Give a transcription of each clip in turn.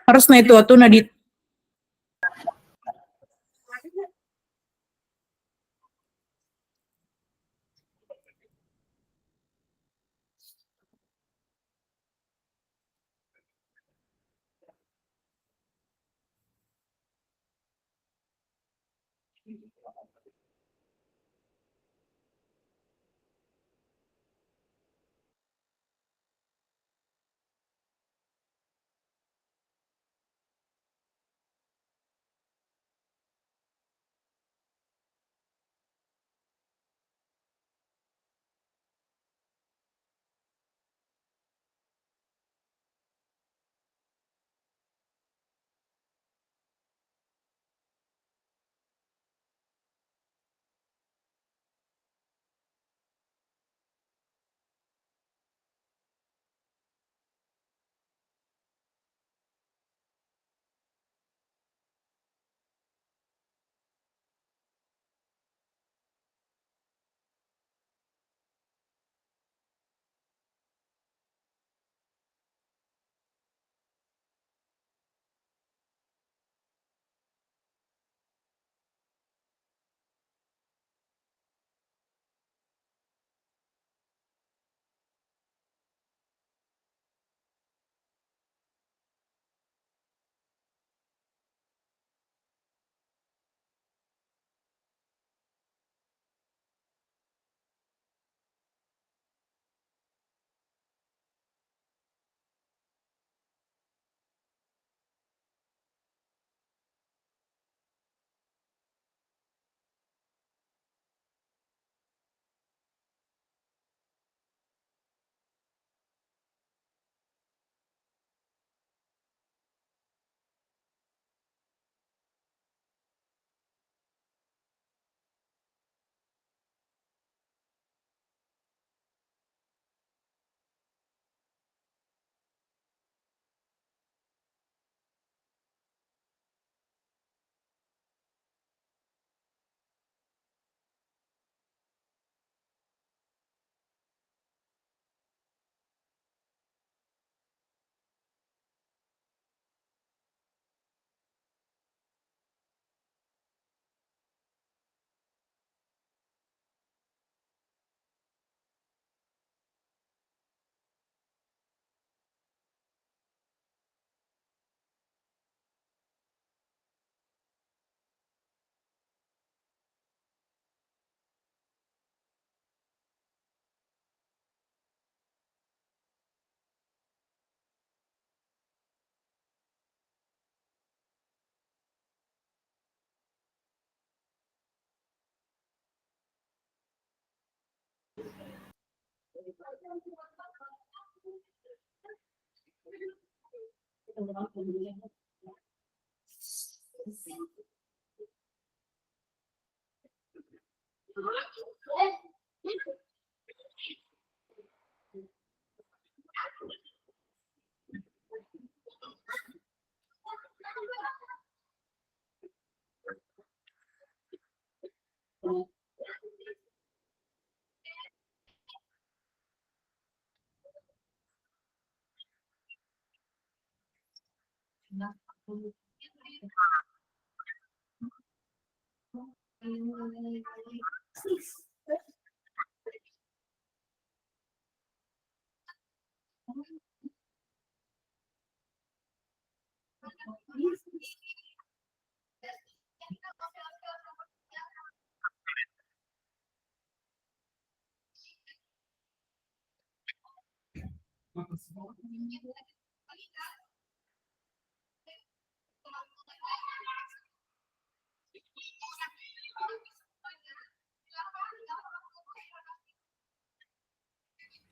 Harus na ito na dito.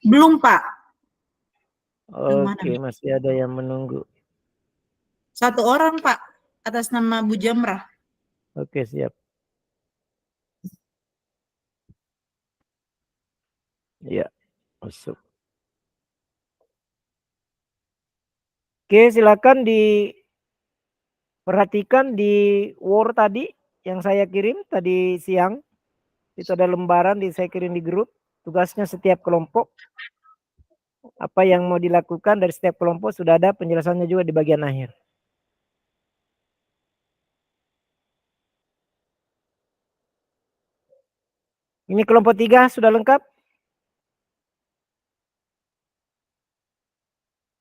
Belum, Pak. Oke, masih ada yang menunggu. 1 orang, Pak, atas nama Bu Jamrah. Oke, siap. Ya. Masuk. Oke, silakan diperhatikan di Word tadi yang saya kirim tadi siang. Itu ada lembaran saya kirim di grup. Tugasnya setiap kelompok. Apa yang mau dilakukan dari setiap kelompok sudah ada penjelasannya juga di bagian akhir. Ini kelompok 3 sudah lengkap?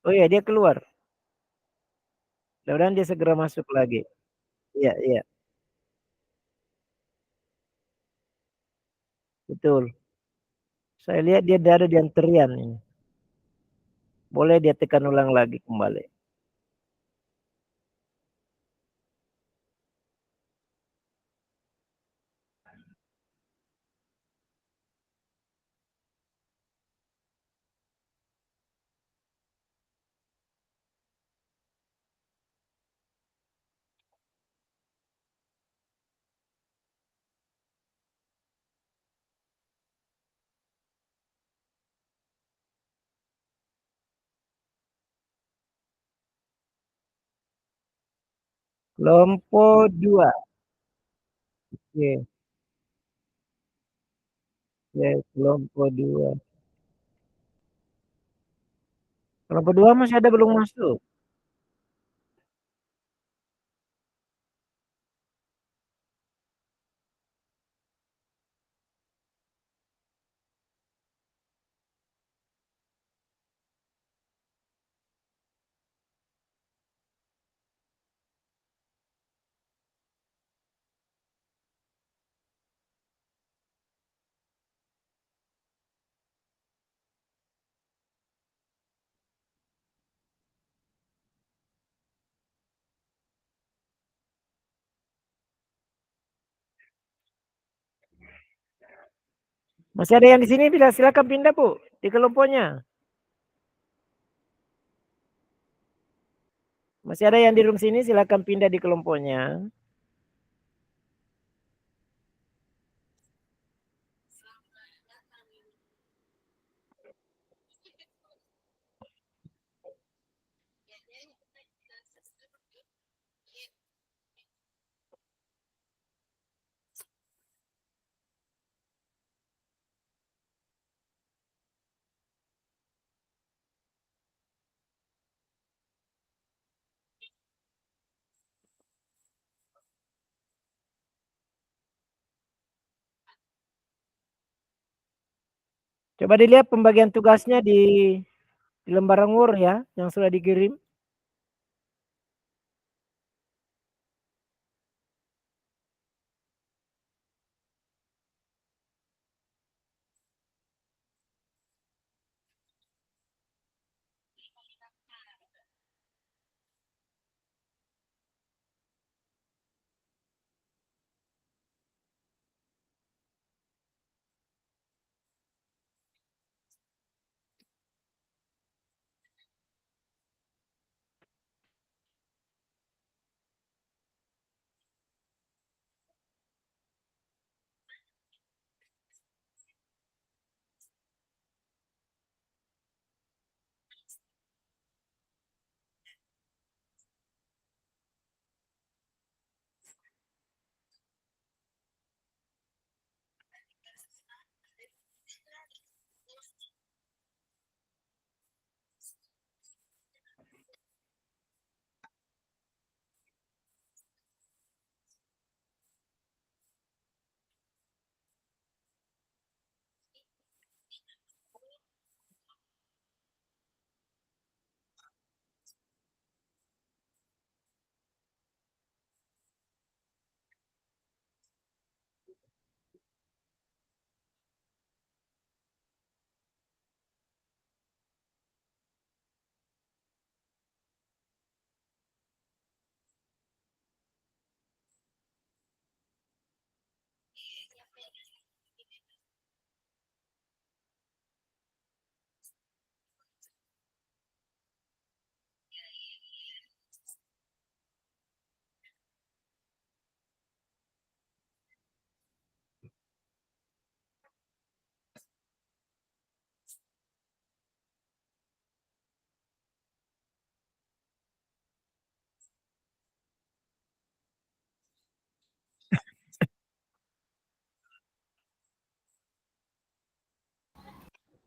Oh iya, dia keluar. Mudah-mudahan dia segera masuk lagi. Iya, iya, betul. Saya lihat dia ada di antrian ini. Boleh dia tekan ulang lagi kembali. Kelompok 2. Oke, oke, kelompok 2. Kelompok 2 masih ada belum masuk? Masih ada yang di sini tidak? Silakan pindah, Bu, di kelompoknya. Masih ada yang di room sini, silakan pindah di kelompoknya. Coba dilihat pembagian tugasnya di lembaran Word ya, yang sudah dikirim.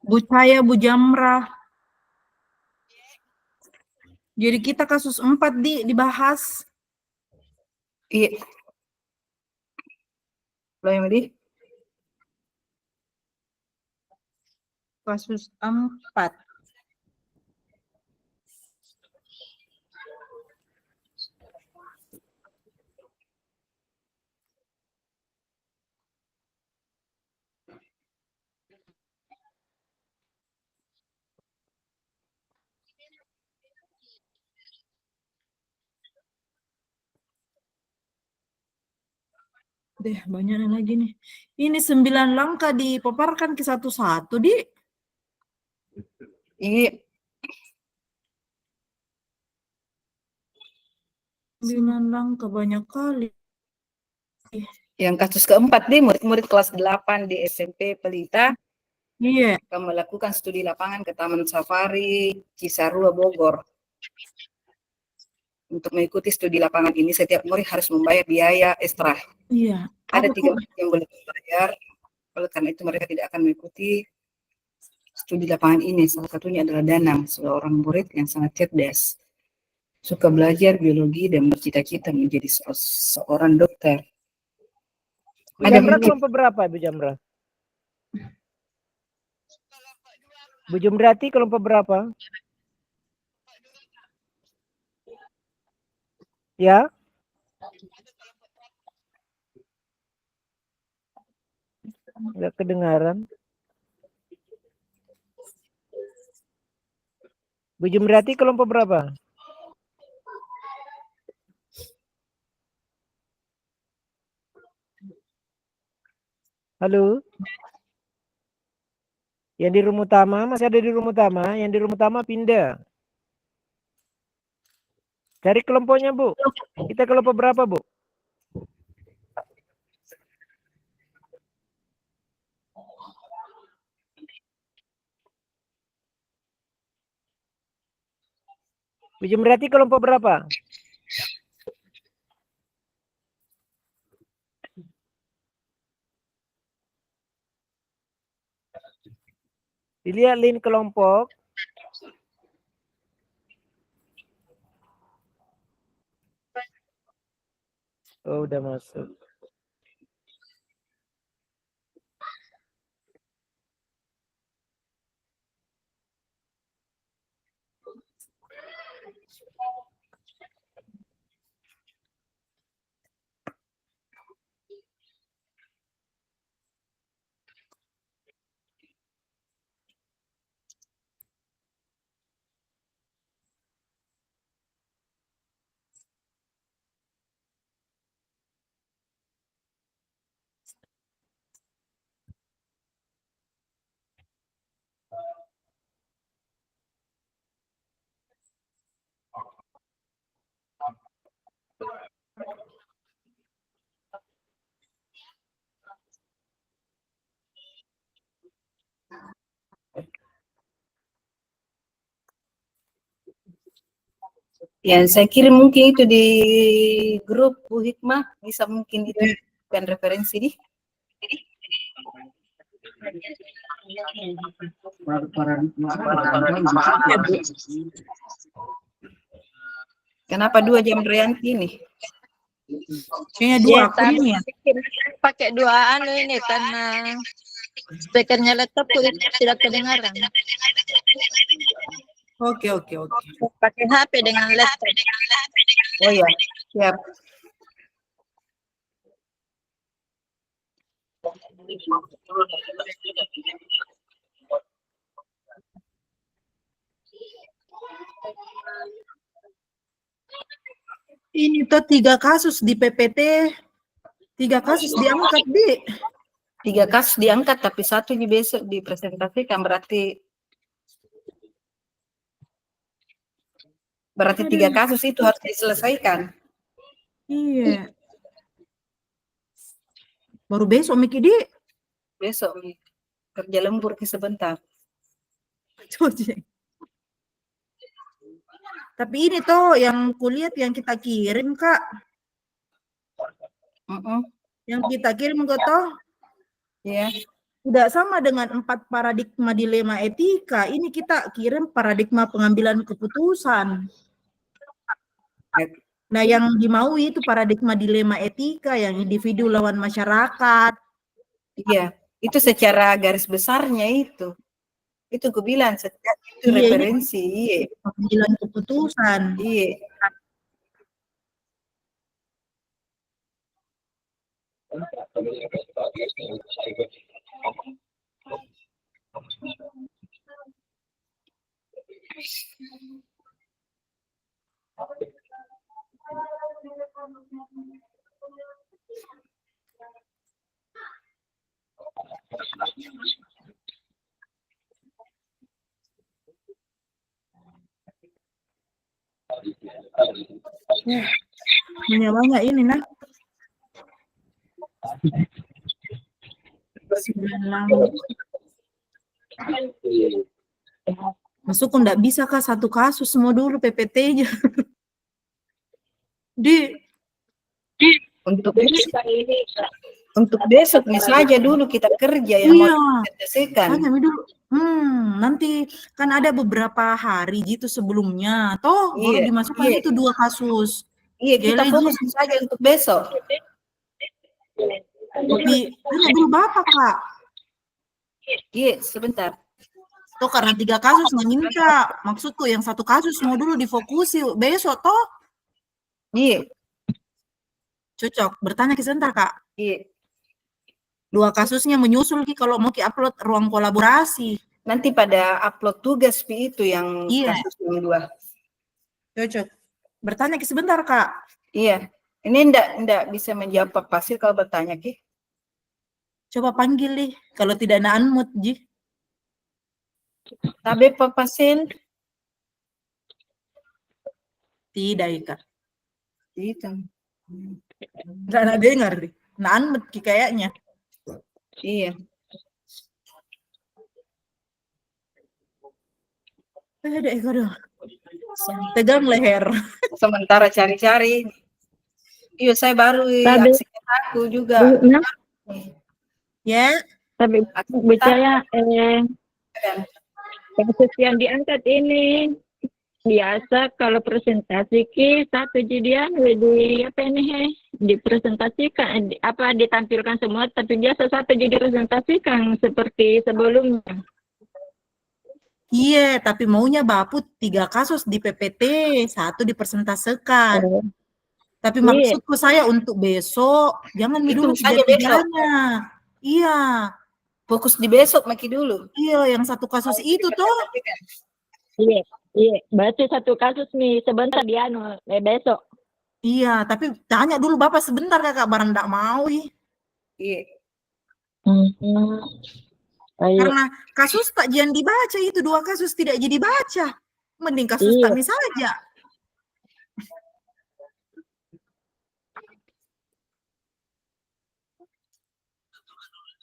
Bu Cahaya, Bu Jamrah. Jadi kita kasus 4 dibahas. Iya. Lo yang di? Kasus 4. Deh, banyak lagi nih. Ini 9 langkah dipaparkan ke satu-satu, Di. Iya. 9 langkah banyak kali. Yang kasus keempat di murid-murid kelas 8 di SMP Pelita. Iya. Akan melakukan studi lapangan ke Taman Safari Cisarua Bogor. Untuk mengikuti studi lapangan ini, setiap murid harus membayar biaya ekstra. Iya. Ada 3 yang boleh dibayar. Oleh karena itu mereka tidak akan mengikuti studi lapangan ini. Salah satunya adalah Danang, seorang murid yang sangat cerdas, suka belajar biologi dan bercita-cita menjadi seorang dokter. Bu Jamrah kelompok berapa, Bu Jamrah? Bu Jumrati kelompok berapa? Ya. Enggak kedengaran. Bu Jumrati kelompok berapa? Halo? Yang di room utama, masih ada di room utama. Yang di room utama pindah. Cari kelompoknya, Bu. Kita kelompok berapa, Bu? Bu Jumrati kelompok berapa? Dilihat link kelompok. Oh, udah masuk. Yang saya kirim mungkin itu di grup Bu Hikmah, bisa mungkin itu kan referensi di. Kenapa 2 jam Rianti nih? Kayaknya 2 akun ini ya. Pakai 2 anu ini karena speakernya laptop tidak kedengaran. Oke. Pakai HP dengan laptop. Oh ya, siap. Ini tuh 3 kasus di PPT. 3 kasus diangkat, Di. 3 kasus diangkat, tapi 1 di besok dipresentasikan, berarti 3 kasus itu harus diselesaikan. Iya. Baru besok Miki, Di. Besok kerja lembur ke sebentar. Tapi ini tuh yang kulihat yang kita kirim, Kak. Yang kita kirim ke toh. Iya. Tidak sama dengan 4 paradigma dilema etika. Ini kita kirim paradigma pengambilan keputusan. Nah, yang dimaui itu paradigma dilema etika, yang individu lawan masyarakat. Iya, itu secara garis besarnya itu. Itu gue bilang, setiap itu Iya, ini referensi. Iya. pengambilan keputusan. Iya. Banyak ini, nah. 9 langkah. Masuk enggak bisa kah satu kasus semua dulu PPT-nya. Untuk besok saja dulu kita kerja yang Iya. mau diselesaikan. Tanya dulu. Nanti kan ada beberapa hari gitu sebelumnya. Toh baru Iya, dimasukkan iya. itu 2 kasus. Iya, kita Gele, fokus saja untuk besok. Tapi tanya dulu Bapak, Kak. Iya, sebentar. Toh karena 3 kasus nggak minta. Maksudku yang 1 kasus mau dulu difokusi besok toh. Iya, Cocok. Bertanya ke sebentar, Kak. iya. 2 kasusnya menyusul Ki kalau mau upload ruang kolaborasi. Nanti pada upload tugas Pi itu yang Iya. kasus yang 2. Cocok. Bertanya ke sebentar, Kak. Iya. Ini enggak bisa menjawab Pak Pasir kalau bertanya, Ki. Coba panggil nih. Kalau tidak ada unmute, Ji. Tabe Pak Pasir. Tidak, Kak. Itu. Nggak ada dengar deh. Nah, unmute Ki kayaknya. Iya. Aduh. Tegang leher. Sementara cari-cari. Iya, saya baru Tabe. aksi aku juga. Ya. Tapi bicara kasus yang diangkat ini biasa kalau presentasi Ki satu jadian di apa ini dipresentasikan ditampilkan semua, tapi biasa satu jadi presentasikan seperti sebelumnya. Iya, tapi maunya Baput 3 kasus di PPT, 1 dipresentasikan. Tapi maksudku saya untuk besok jangan dulu saja besok. Iya. Fokus di besok Maki dulu. Iya, yang 1 kasus itu toh. Iya, berarti 1 kasus nih sebentar dia besok. Iya, tapi tanya dulu Bapak sebentar Kakak, barang enggak mau. Iya. Karena kasus tak jangan dibaca itu 2 kasus tidak jadi baca. Mending kasus kami saja.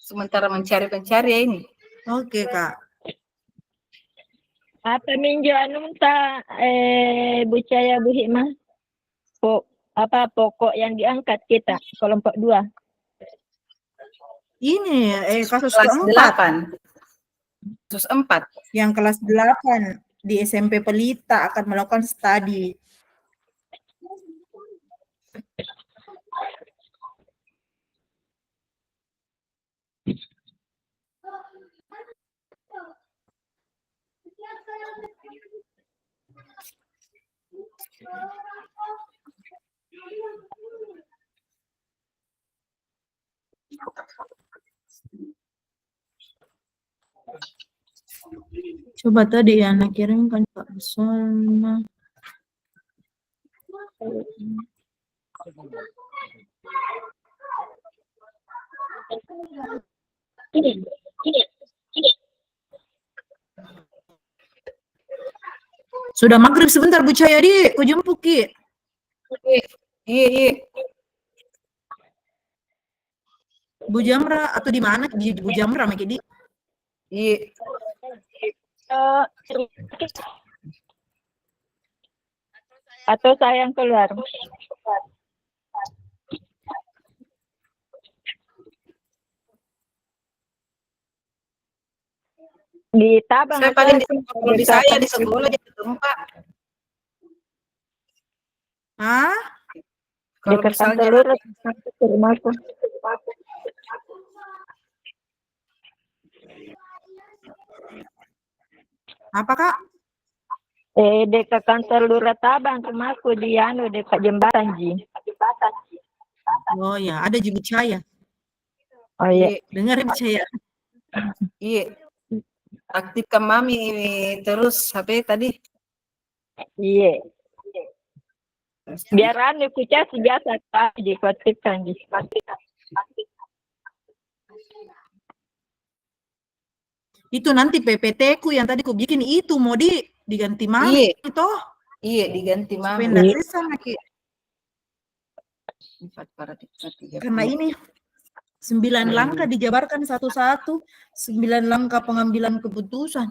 Sementara mencari ini. Oke, Kak. Apa minggu ta Bu Cahaya Bu Hikmah? Apa pokok yang diangkat kita kelompok 2? Ini kasus kelas keempat. 8. Kasus 4. Yang kelas 8 di SMP Pelita akan melakukan studi. Coba tadi ya anak kirim kan Kak Busona. Sudah maghrib sebentar Bu Cahyadi, ku jemput Ki. Iya. Bu Jamra atau di mana di Bu Jamra Maki di? Iya. Atau saya yang keluar. Di Tabang Saya atau paling di di kalau di saya di sekolah jadi tempat. Hah? Kalau dekat kantor misalnya lurus ke rumahku. Apa, Kak? Dekat kantor Lurah Tabang rumahku di dekat jembatan Ji. Oh ya, ada juga Caya. Oh iya. Dengar Caya. iya, aktifkan mami terus HP tadi. Iya. Biar kucas biasa Ji aktifkan Ji. Itu nanti PPT ku yang tadi ku bikin itu mau diganti mami toh. Iya, diganti Supaya mami. enggak sesama Ki. 4 paradigma 30. Karena ini 9 langkah dijabarkan satu-satu, 9 langkah pengambilan keputusan.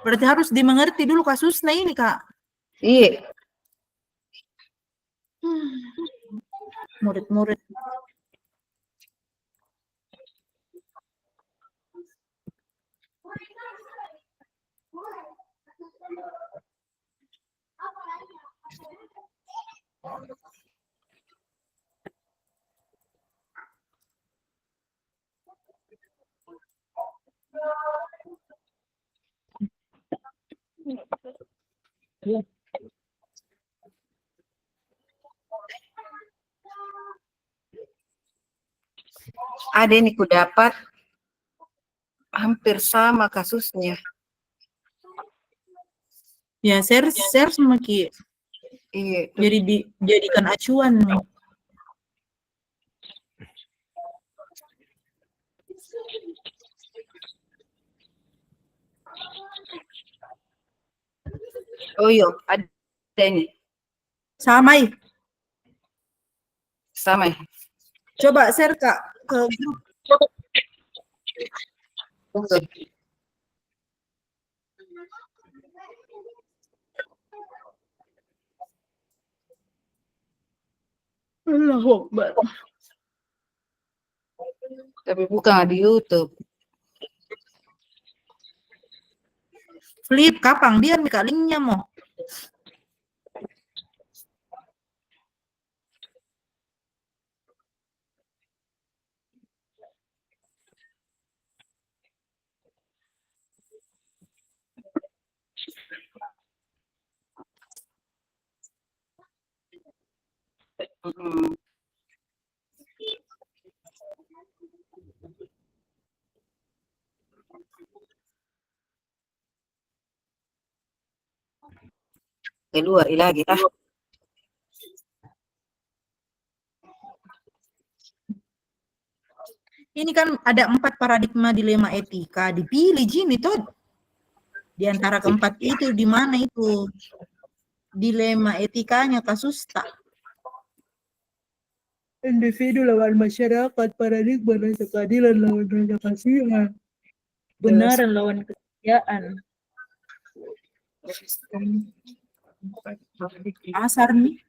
Berarti harus dimengerti dulu kasusnya ini, Kak. Iya. Murid-murid. Ada ini ku dapat hampir sama kasusnya. Ya, share sama Ki. Iya. Jadi dijadikan acuan. Oh iya, ada ini. Sama. Sama. Coba share, Kak, ke grup. Allahu Akbar. Tapi bukan di YouTube. Flip, kapan dia nih Kak linknya mau? Keluar lagi ah. Ini kan ada 4 paradigma dilema etika, dipilih Jini tuh. Di antara keempat itu di mana itu dilema etikanya kasus tak? Individu lawan masyarakat, paradigma rasa keadilan lawan rasa kasihan, benaran lawan kesetiaan. Asar nih.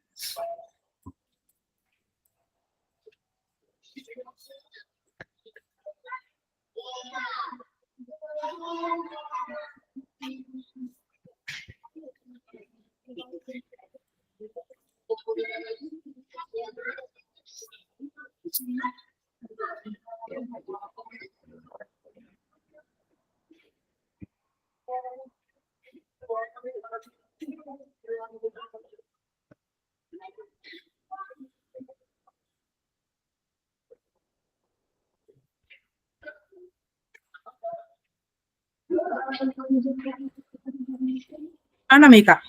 Mana Mika?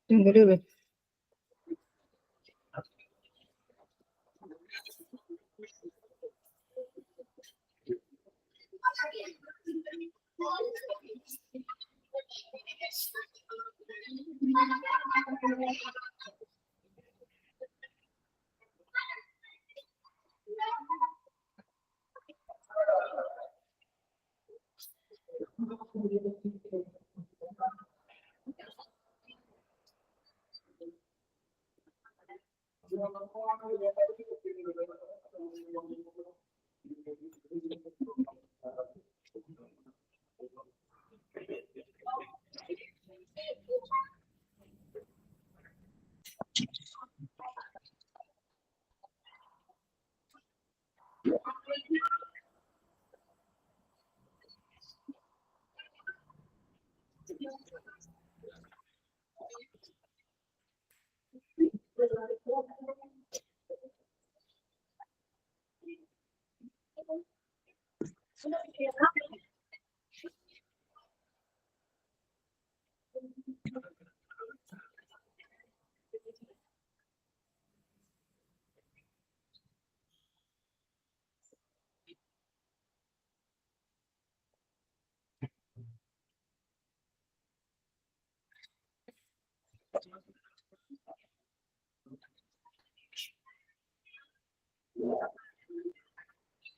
Tunggu dulu.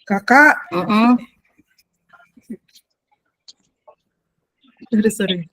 Kakak, sorry.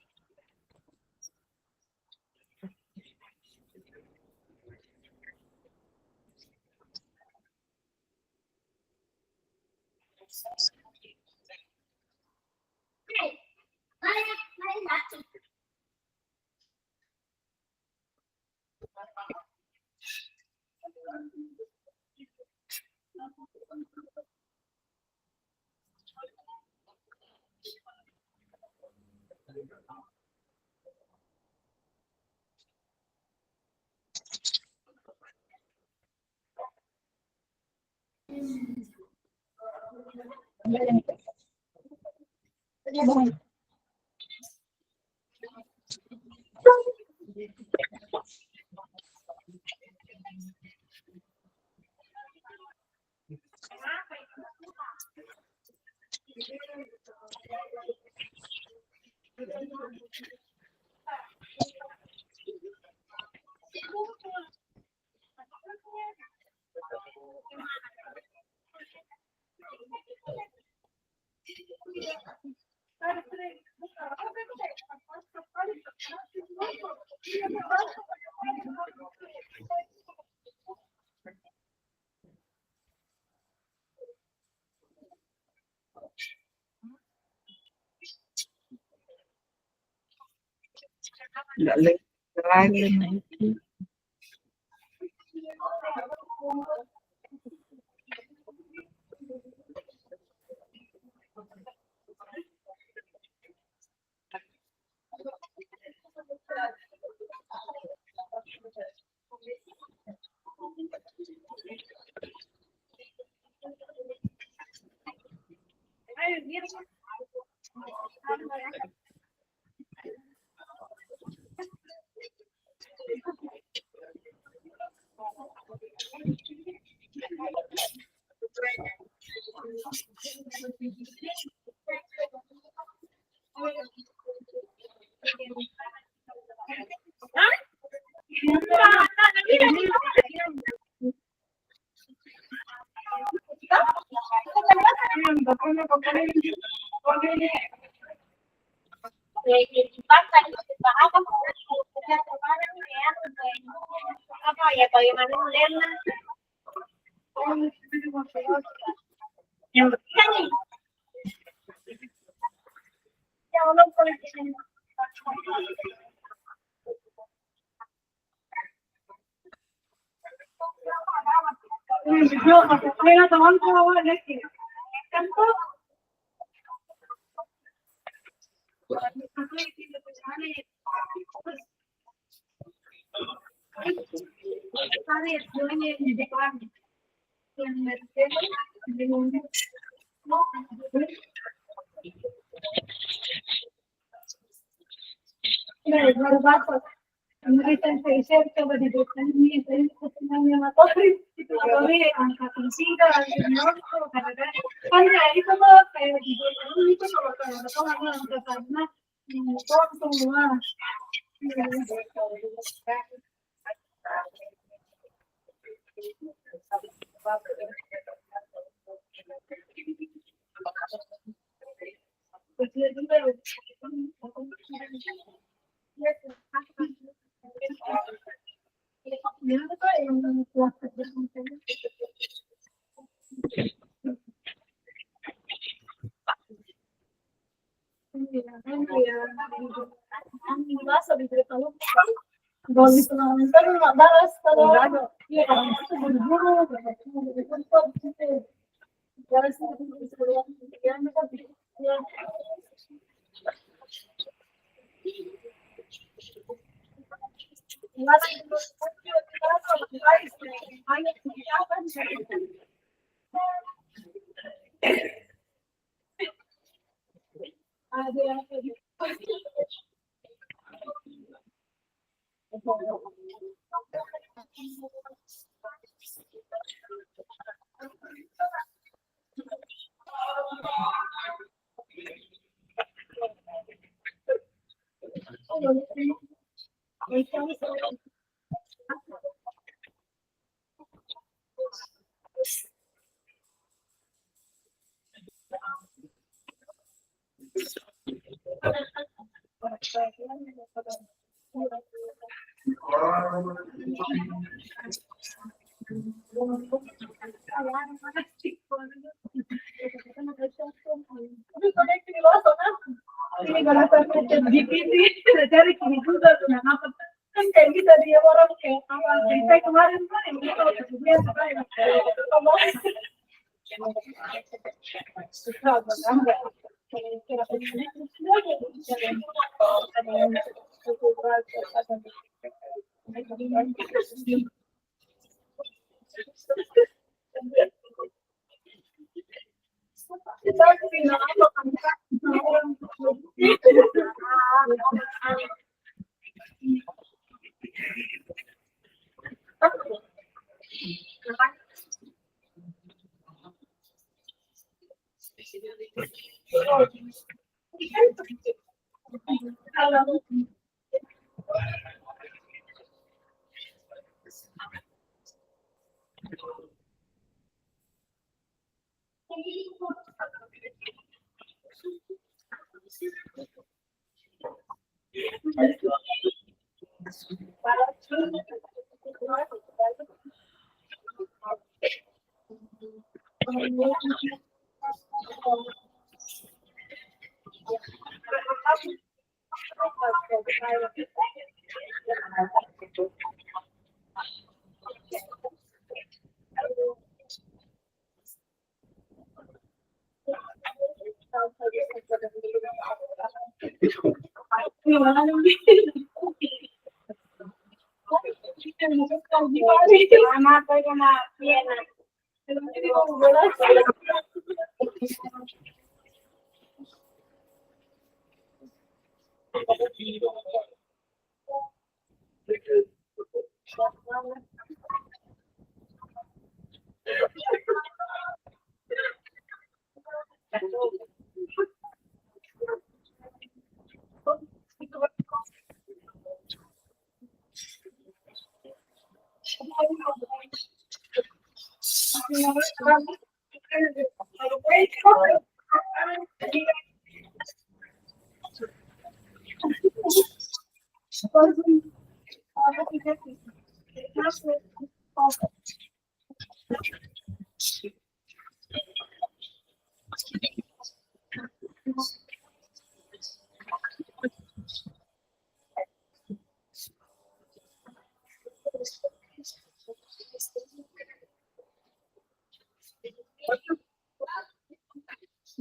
Enggak lagi.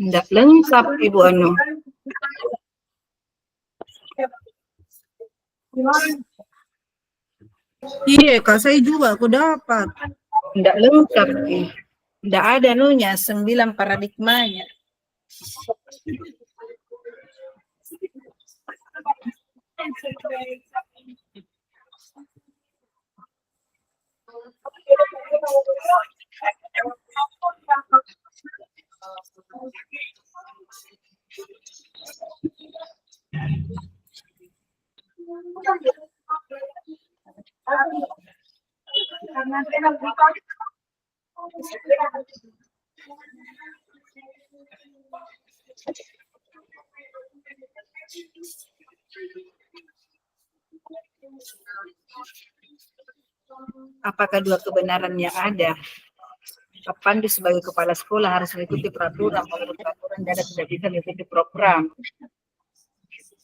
Tidak lengkap Ibu Anu. Iya, Kak, saya juga aku dapat. Tidak lengkap. Tidak ada nunya 9 paradigmanya. Apakah dua kebenaran yang ada? Pak Pandu sebagai kepala sekolah harus mengikuti peraturan, menurut peraturan Dana tidak bisa mengikuti program.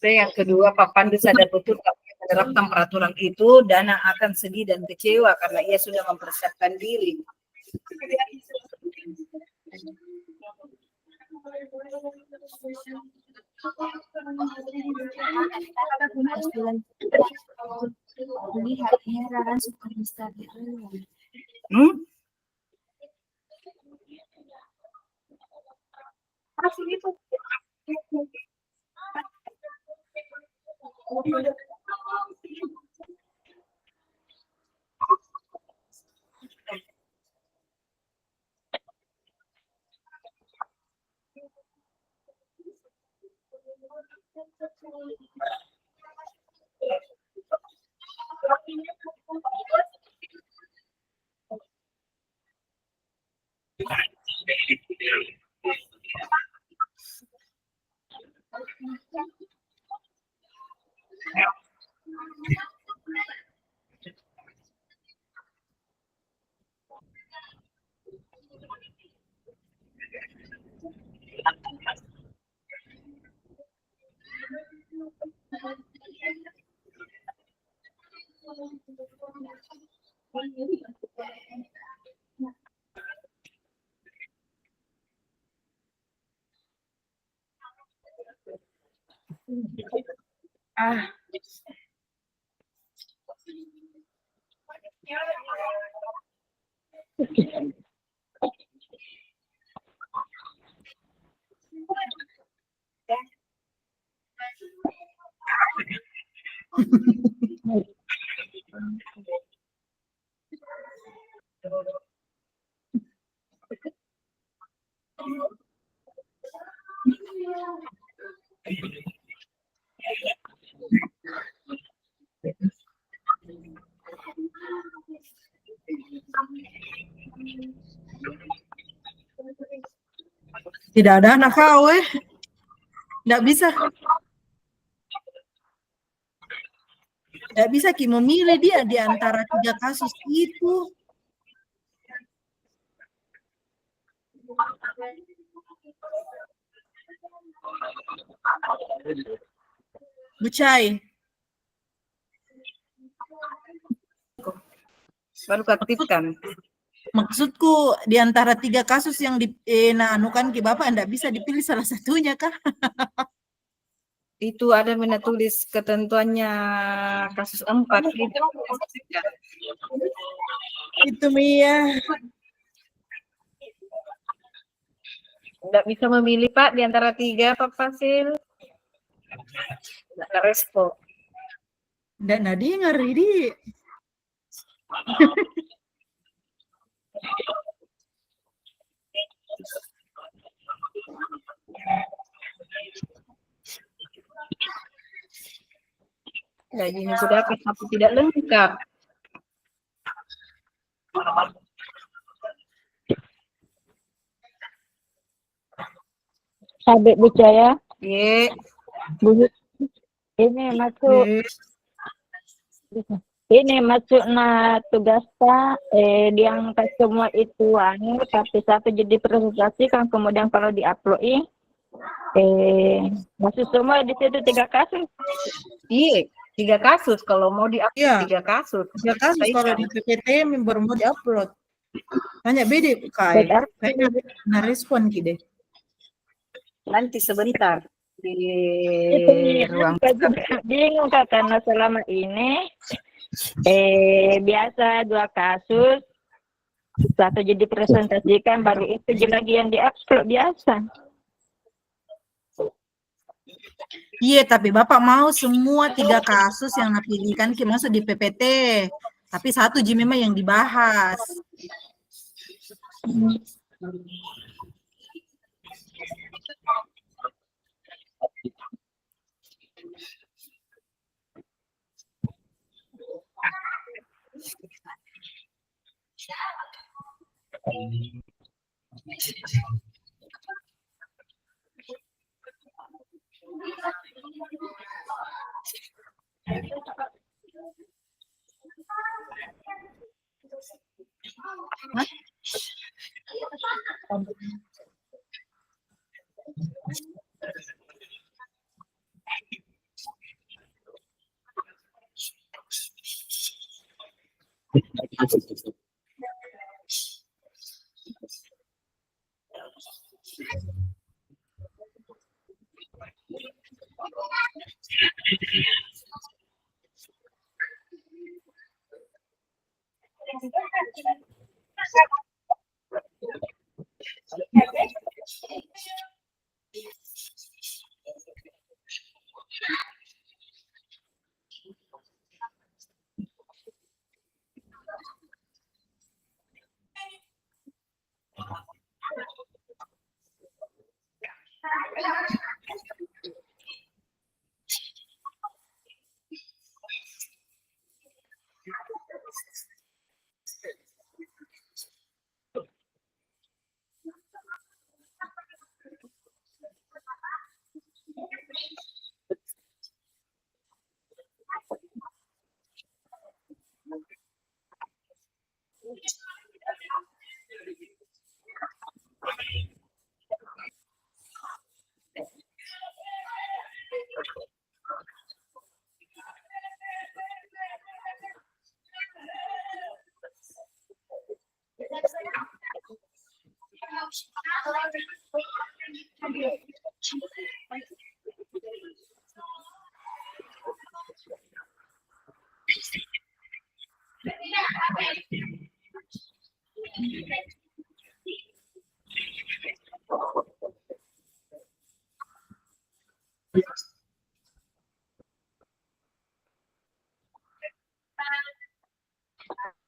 Yang kedua, Pak Pandu sadar betul kalau ia menerapkan peraturan itu, Dana akan sedih dan kecewa karena ia sudah mempersiapkan diri. lihat heran suka misteri. Tidak ada anak kau, Tidak bisa. Tidak bisa Ki memilih dia di antara 3 kasus itu. Bucai. Baru keaktifkan. Maksudku di antara 3 kasus yang anukan Ki Bapak tidak bisa dipilih salah satunya kah? Itu ada menulis ketentuannya kasus 4. Itu Mia. Tidak bisa memilih Pak di antara 3 Pak Fasil. Tidak ada respon. Tidak dengar ini. Gajinya sudah tapi tidak lengkap. Sabit Bucaya, Ye. ini masuk tugas diangkat semua itu tapi satu jadi presentasikan, kemudian kalau diupload masuk semua di situ 3 kasus. Iya, 3 kasus kalau mau diupload. Iya. 3 kasus. 3 kasus kalau di PPT baru mau diupload. Tanya beda Kai. Kayaknya nah respon Ki deh. Nanti sebentar di ruang Bingung Kak, karena selama ini biasa 2 kasus, satu jadi presentasikan, baru itu lagi yang di-upload biasa. Iya, tapi Bapak mau semua 3 kasus yang napilihkan Ki masuk di PPT. Tapi 1 memang yang dibahas.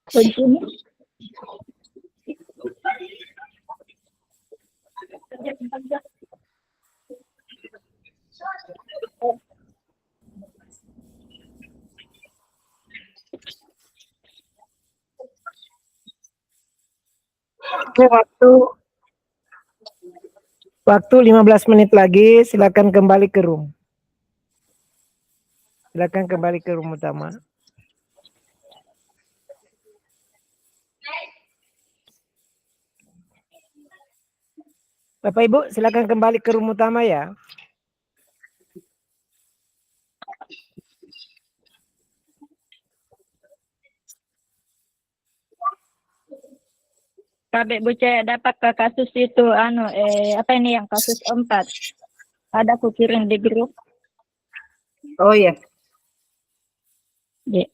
Begini. Oke, waktu 15 menit lagi, silakan kembali ke room. Silakan kembali ke room utama. Bapak Ibu, silakan kembali ke room utama ya. Kabeh Bucaya dapat ke kasus itu apa ini yang kasus 4. Ada aku kirim di grup. Oh iya. Ya.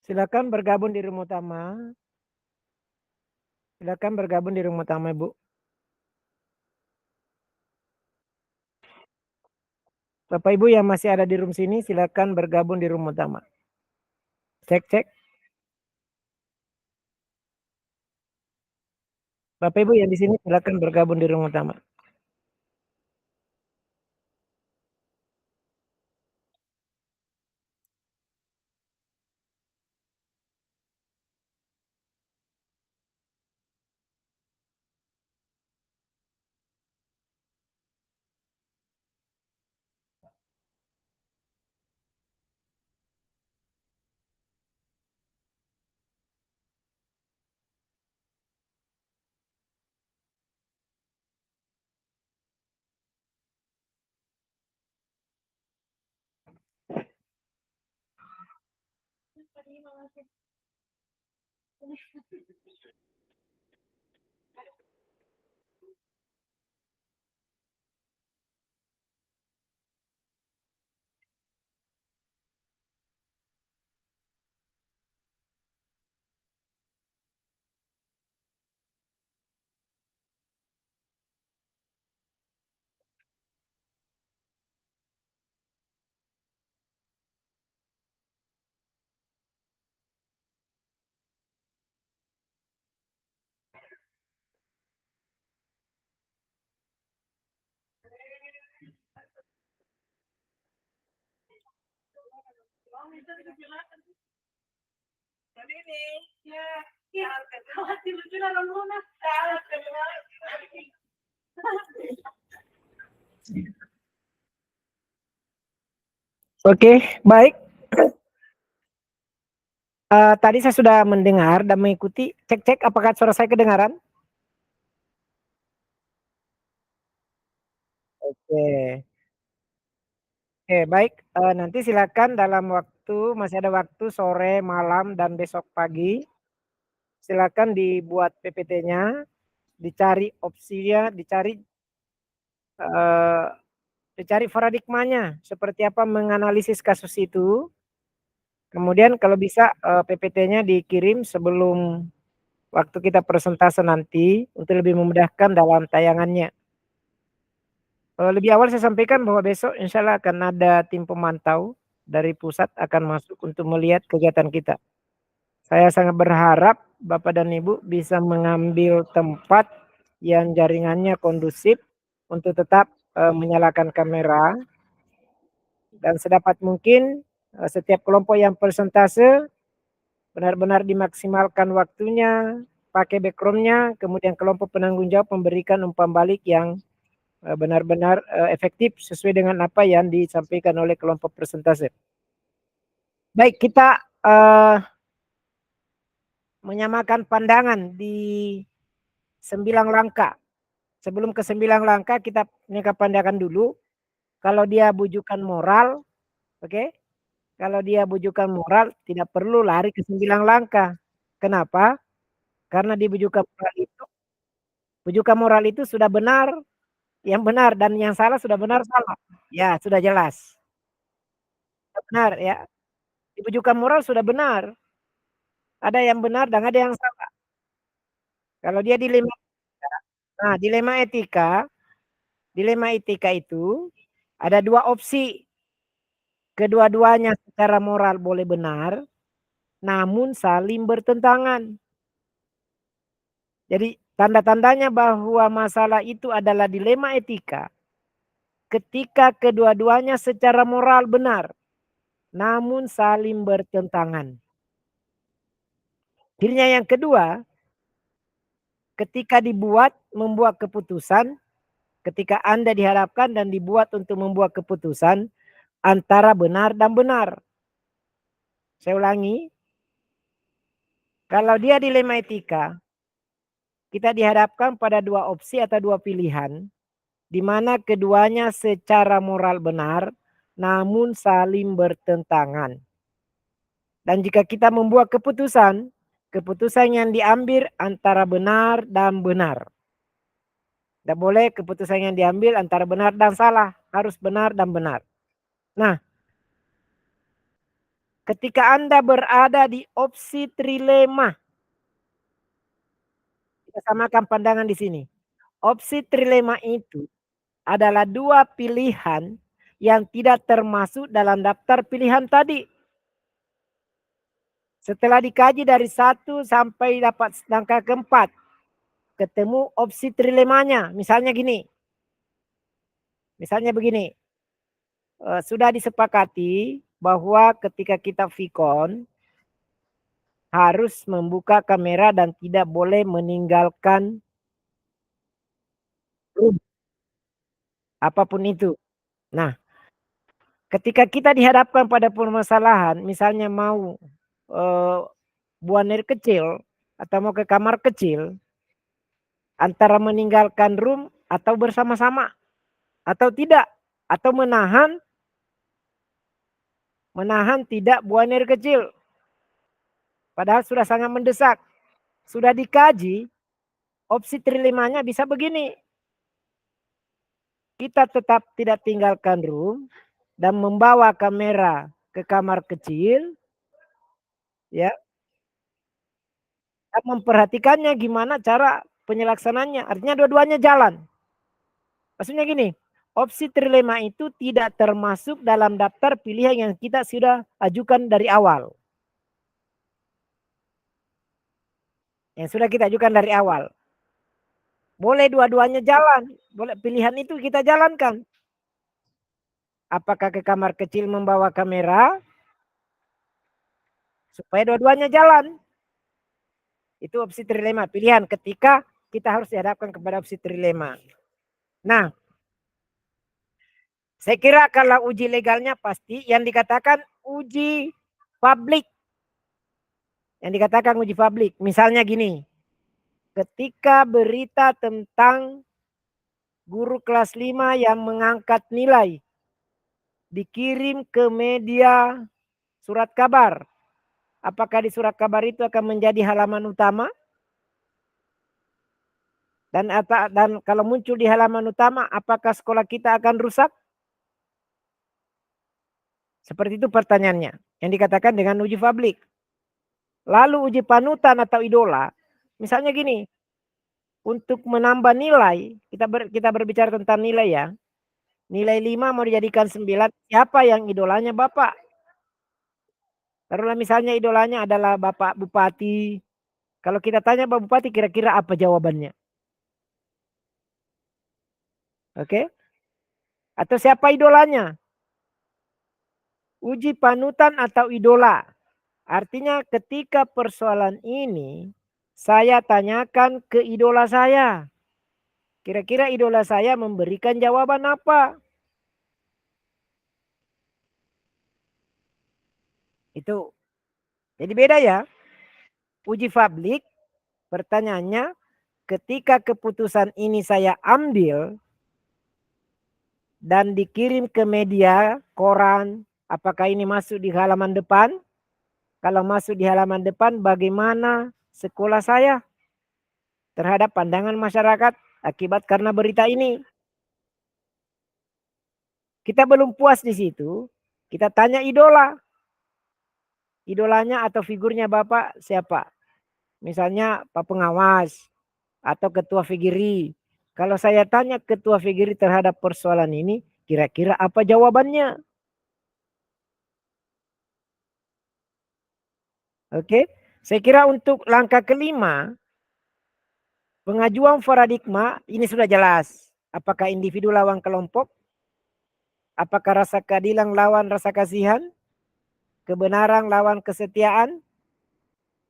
Silakan bergabung di room utama. Silakan bergabung di room utama, Ibu. Bapak Ibu yang masih ada di room sini, silakan bergabung di room utama. Cek. Bapak Ibu yang di sini, silakan bergabung di room utama. Oke, baik. Tadi saya sudah mendengar dan mengikuti. Cek apakah suara saya kedengaran? Oke. Oke, baik. Nanti silakan dalam waktu, masih ada waktu sore, malam, dan besok pagi. Silakan dibuat PPT-nya, dicari opsinya, dicari paradigmanya, seperti apa menganalisis kasus itu. Kemudian kalau bisa PPT-nya dikirim sebelum waktu kita presentase nanti untuk lebih memudahkan dalam tayangannya. Kalau lebih awal saya sampaikan bahwa besok insya Allah akan ada tim pemantau dari pusat akan masuk untuk melihat kegiatan kita. Saya sangat berharap Bapak dan Ibu bisa mengambil tempat yang jaringannya kondusif untuk tetap menyalakan kamera dan sedapat mungkin Setiap kelompok yang persentase benar-benar dimaksimalkan waktunya, pakai background-nya, kemudian kelompok penanggung jawab memberikan umpan balik yang benar-benar efektif sesuai dengan apa yang disampaikan oleh kelompok persentase. Baik, kita menyamakan pandangan di 9 langkah. Sebelum ke 9 langkah kita menyamakan pandangan dulu. Kalau dia bujukan moral, oke? Kalau dia bujukan moral tidak perlu lari ke 9 langkah. Kenapa? Karena di bujukan moral itu sudah benar, yang benar dan yang salah sudah benar salah. Ya, sudah jelas. Benar ya. Di bujukan moral sudah benar. Ada yang benar dan ada yang salah. Kalau dia dilema, nah dilema etika itu ada 2 opsi. Kedua-duanya secara moral boleh benar, namun saling bertentangan. Jadi tanda-tandanya bahwa masalah itu adalah dilema etika ketika kedua-duanya secara moral benar, namun saling bertentangan. Cirinya yang kedua, ketika membuat keputusan, ketika Anda dihadapkan dan dibuat untuk membuat keputusan antara benar dan benar. Saya ulangi, kalau dia dilema etika, kita dihadapkan pada 2 opsi atau 2 pilihan, di mana keduanya secara moral benar, namun saling bertentangan. Dan jika kita membuat keputusan yang diambil antara benar dan benar. Tidak boleh keputusan yang diambil antara benar dan salah, harus benar dan benar. Nah, ketika Anda berada di opsi trilema, kita samakan pandangan di sini. Opsi trilema itu adalah 2 pilihan yang tidak termasuk dalam daftar pilihan tadi. Setelah dikaji dari 1 sampai dapat angka keempat, ketemu opsi trilemanya. Misalnya gini. Misalnya begini. Sudah disepakati bahwa ketika kita Vicon harus membuka kamera dan tidak boleh meninggalkan room. Apapun itu. Nah, ketika kita dihadapkan pada permasalahan, misalnya mau buang air kecil atau mau ke kamar kecil, antara meninggalkan room atau bersama-sama atau tidak, atau menahan tidak buang air kecil, padahal sudah sangat mendesak, sudah dikaji, opsi trilemanya bisa begini, kita tetap tidak tinggalkan room dan membawa kamera ke kamar kecil, ya, dan memperhatikannya gimana cara penyelaksananya. Artinya dua-duanya jalan. Maksudnya gini, opsi trilema itu tidak termasuk dalam daftar pilihan yang kita sudah ajukan dari awal. Yang sudah kita ajukan dari awal. Boleh dua-duanya jalan. Boleh pilihan itu kita jalankan. Apakah ke kamar kecil membawa kamera? Supaya dua-duanya jalan. Itu opsi trilema. Pilihan ketika kita harus dihadapkan kepada opsi trilema. Nah, saya kira kalau uji legalnya pasti yang dikatakan uji publik. Yang dikatakan uji publik. Misalnya gini. Ketika berita tentang guru kelas 5 yang mengangkat nilai dikirim ke media surat kabar. Apakah di surat kabar itu akan menjadi halaman utama? Dan kalau muncul di halaman utama, apakah sekolah kita akan rusak? Seperti itu pertanyaannya. Yang dikatakan dengan uji publik. Lalu uji panutan atau idola. Misalnya gini. Untuk menambah nilai. Kita berbicara tentang nilai ya. Nilai 5 mau dijadikan 9. Siapa yang idolanya Bapak? Taruhlah misalnya idolanya adalah Bapak Bupati. Kalau kita tanya Pak Bupati kira-kira apa jawabannya? Oke? Atau siapa idolanya? Uji panutan atau idola. Artinya ketika persoalan ini saya tanyakan ke idola saya. Kira-kira idola saya memberikan jawaban apa? Itu. Jadi beda ya. Uji publik, pertanyaannya ketika keputusan ini saya ambil dan dikirim ke media, koran, apakah ini masuk di halaman depan? Kalau masuk di halaman depan, bagaimana sekolah saya terhadap pandangan masyarakat akibat karena berita ini? Kita belum puas di situ, kita tanya idola. Idolanya atau figurnya Bapak siapa? Misalnya Pak Pengawas atau Ketua Figiri. Kalau saya tanya Ketua Figiri terhadap persoalan ini, kira-kira apa jawabannya? Oke, saya kira untuk langkah kelima, pengajuan paradigma ini sudah jelas. Apakah individu lawan kelompok? Apakah rasa keadilan lawan rasa kasihan? Kebenaran lawan kesetiaan?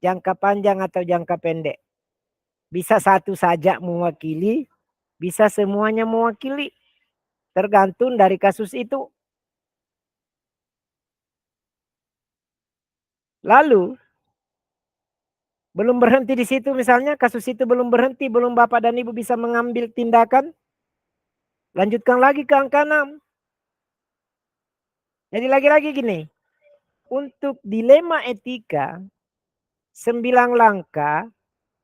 Jangka panjang atau jangka pendek? Bisa satu saja mewakili, bisa semuanya mewakili. Tergantung dari kasus itu. Lalu, belum berhenti di situ misalnya, kasus itu belum berhenti, belum Bapak dan Ibu bisa mengambil tindakan. Lanjutkan lagi ke angka 6. Jadi lagi-lagi gini, untuk dilema etika, 9 langkah,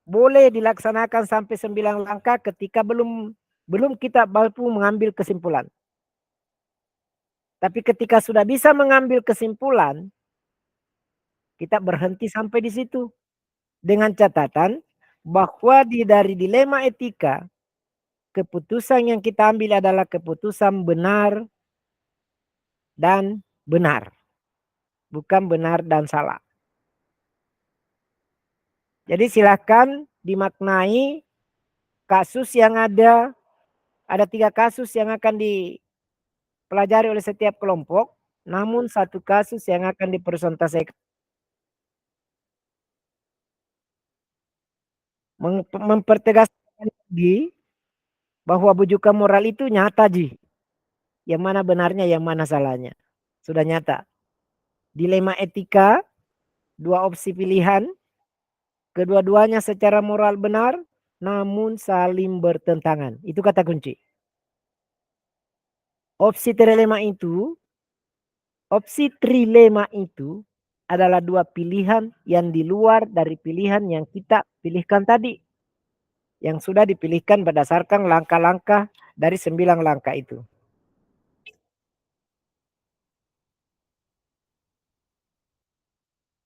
boleh dilaksanakan sampai 9 langkah ketika belum kita mampu mengambil kesimpulan. Tapi ketika sudah bisa mengambil kesimpulan, kita berhenti sampai di situ. Dengan catatan bahwa dari dilema etika, keputusan yang kita ambil adalah keputusan benar dan benar. Bukan benar dan salah. Jadi silakan dimaknai kasus yang ada 3 kasus yang akan dipelajari oleh setiap kelompok, namun 1 kasus yang akan dipresentasikan. Mempertegas lagi bahwa bujukan moral itu nyata, Ji. Yang mana benarnya, yang mana salahnya. Sudah nyata. Dilema etika, 2 opsi pilihan, kedua-duanya secara moral benar, namun saling bertentangan. Itu kata kunci. Opsi trilema itu adalah 2 pilihan yang di luar dari pilihan yang kita pilihkan tadi. Yang sudah dipilihkan berdasarkan langkah-langkah dari 9 langkah itu.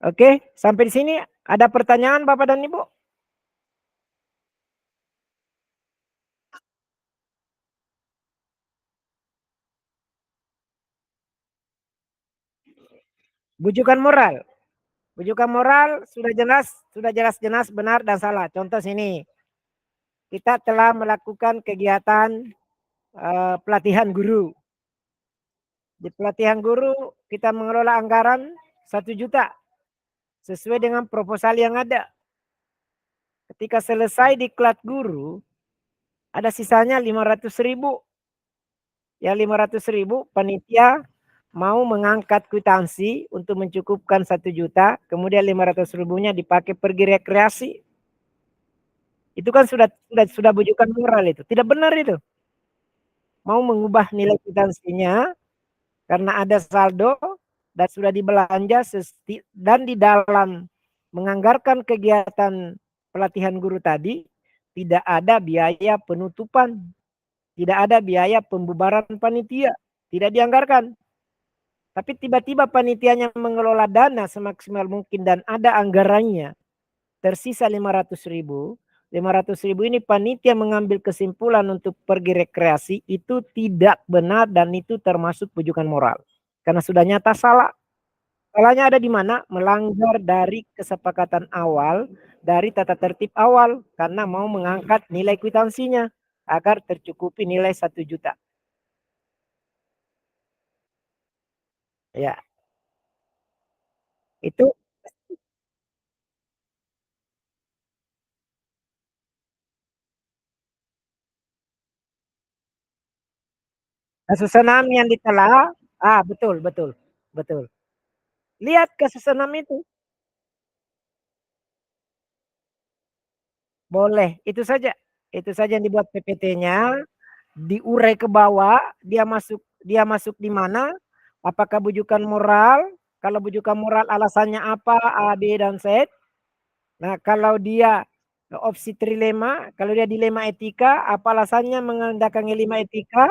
Oke, sampai di sini ada pertanyaan Bapak dan Ibu? Bujukan moral. Bujukan moral sudah jelas benar dan salah. Contoh sini. Kita telah melakukan kegiatan pelatihan guru. Di pelatihan guru kita mengelola anggaran 1 juta. Sesuai dengan proposal yang ada. Ketika selesai diklat guru, ada sisanya 500.000. Ya 500.000 panitia mau mengangkat kwitansi untuk mencukupkan 1 juta, kemudian 500.000-nya dipakai pergi rekreasi. Itu kan sudah bujukan moral itu. Tidak benar itu. Mau mengubah nilai kwitansinya karena ada saldo dan sudah dibelanja dan di dalam menganggarkan kegiatan pelatihan guru tadi tidak ada biaya penutupan, tidak ada biaya pembubaran panitia, tidak dianggarkan. Tapi tiba-tiba panitianya mengelola dana semaksimal mungkin dan ada anggarannya. Tersisa 500.000. 500.000 ini panitia mengambil kesimpulan untuk pergi rekreasi itu tidak benar dan itu termasuk bujukan moral. Karena sudah nyata salah. Salahnya ada di mana? Melanggar dari kesepakatan awal, dari tata tertib awal. Karena mau mengangkat nilai kwitansinya agar tercukupi nilai 1 juta. Ya, Itu kasus 6 yang ditelah. Betul, betul, betul. Lihat kasus 6 itu. Boleh, itu saja. Itu saja yang dibuat PPT-nya, diurai ke bawah, dia masuk di mana? Apakah bujukan moral? Kalau bujukan moral alasannya apa? A, B, dan Z. Nah, kalau dia opsi trilema, kalau dia dilema etika, apa alasannya mengandalkan dilema etika?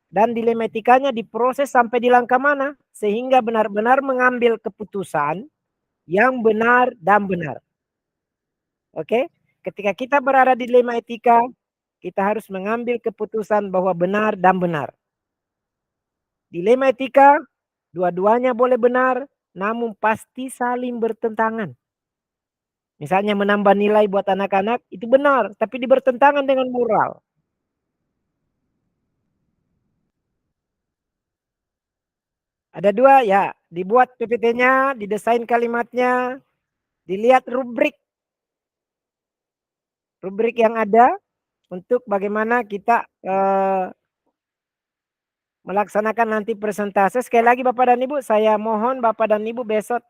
Dan dilema etikanya diproses sampai di langkah mana? Sehingga benar-benar mengambil keputusan yang benar dan benar. Oke? Ketika kita berada di dilema etika, kita harus mengambil keputusan bahwa benar dan benar. Dilema etika, dua-duanya boleh benar, namun pasti saling bertentangan. Misalnya menambah nilai buat anak-anak, itu benar, tapi bertentangan dengan moral. Ada dua, ya, dibuat PPT-nya, didesain kalimatnya, dilihat rubrik yang ada untuk bagaimana kita melaksanakan nanti presentase. Sekali lagi Bapak dan Ibu, saya mohon Bapak dan Ibu besok